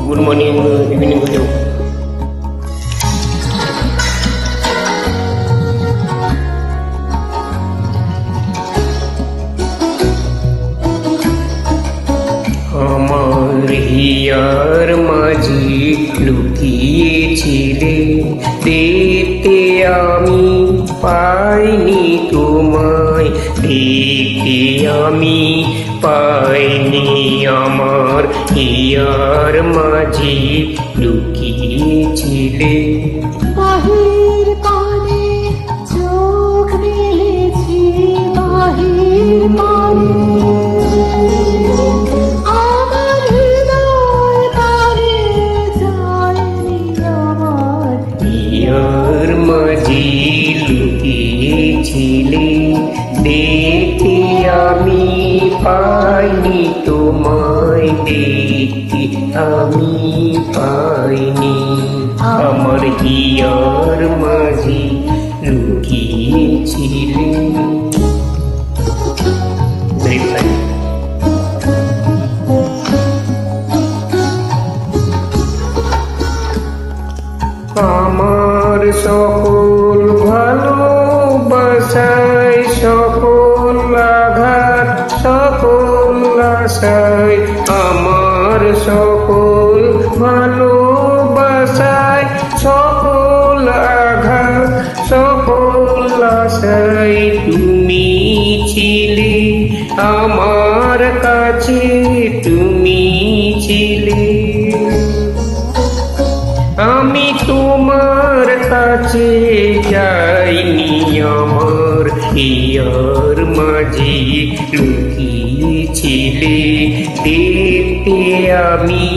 Good morning, evening hojau. আমার here মাঝি লুকিয়েছিলে, দেখতে আমি পাইনি তোমায়, দেখতে আমি পাইনি। আমার হিয়ার মাঝি লুকিয়েছিলে। বাহির পানে চোখ মেলেছি, বাহির পানে আমার হৃদয় পানে যায়নি। আমার হিয়ার মাঝি লুকিয়েছিলে, দেখতে আমি পাইনি তোমায়, দেখতে আমি পাইনি। আমার হিয়ার মাঝি লুকিয়েছিলে। আমার সকল ভালোবাসায়, সকল আঘাত, সকল আশায়, আমার সকল ভালোবাসায়, সকল আঘাত, সকল আশায় তুমি ছিলে আমার কাছে, তুমি ছিলে। আমি তোমার কাছে যাইনি, আমার হিয়ার মাঝে লুকিয়েছিলে, দেখতে আমি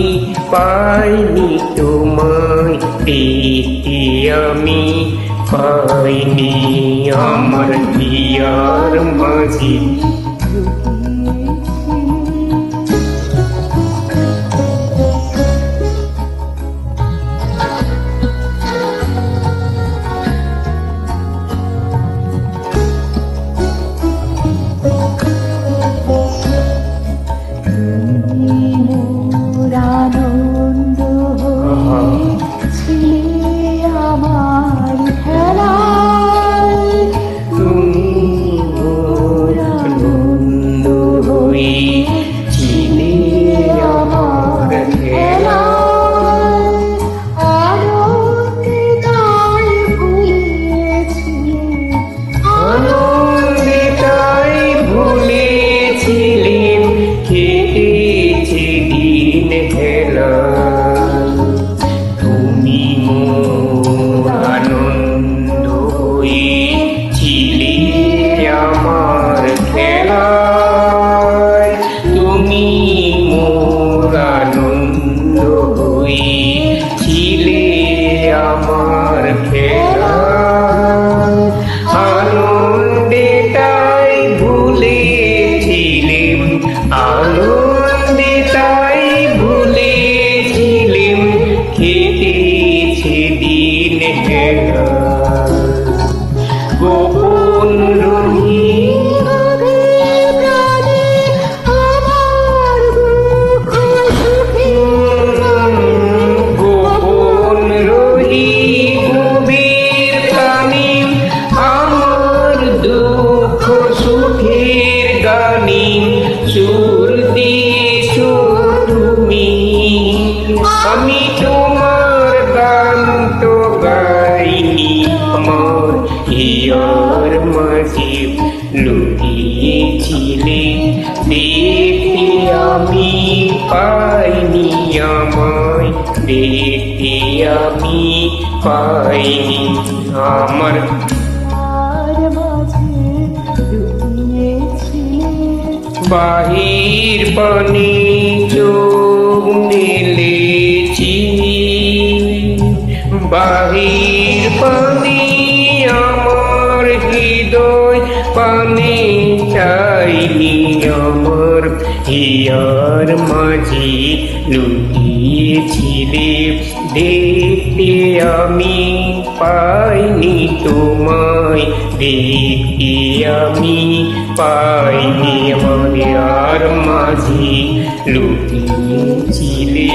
পাইনি তোমায়, দেখতে আমি পাইনি। আমার হিয়ার মাঝে আনন্দ হয়েছিলে আমার খেলায়, তুমি মোর আনন্দ হয়েছিলে আমার খেলায়। আনন্দে তাই ভুলিয়েছিলে, আনন্দে তাই ভুলেছিলেন, কেটেছে দিন হেলা। তুমি মোর আনন্দ হয়েছিলে আমার খেলায়, তুমি মোর আনন্দ হয়েছিলে আমার খেলায়। আনন্দে তাই ভুলেছিলেন, আনন্দে তাই ভুলেছিলেন, কেটেছে দিন হেলা। গোপন রহি প্রাণে আমার দুঃখ সুখের গানে, গোপন রহি গভীর প্রাণে আমার দুঃখ সুখের গানে, সুর দিয়েছ তুমি। আমি তোমার গান তো গাইনি, আমার হিয়ার মাঝে লুকিয়েছিলে, দেখতে আমি পাইনি আমায়, দেখতে আমি পাইনি। আমার মাঝে লুকিয়েছিলে, বাহির পানে চোখ মেলেছি, বাহির পানে আমার হৃদয় পানে চাইনি। আমার হিয়ার মাঝে লুকিয়েছিলে, দেখতে আমি পাইনি তোমায়, দেখতে আমি পাইনি। আমার হিয়ার মাঝে লুকিয়েছিলে।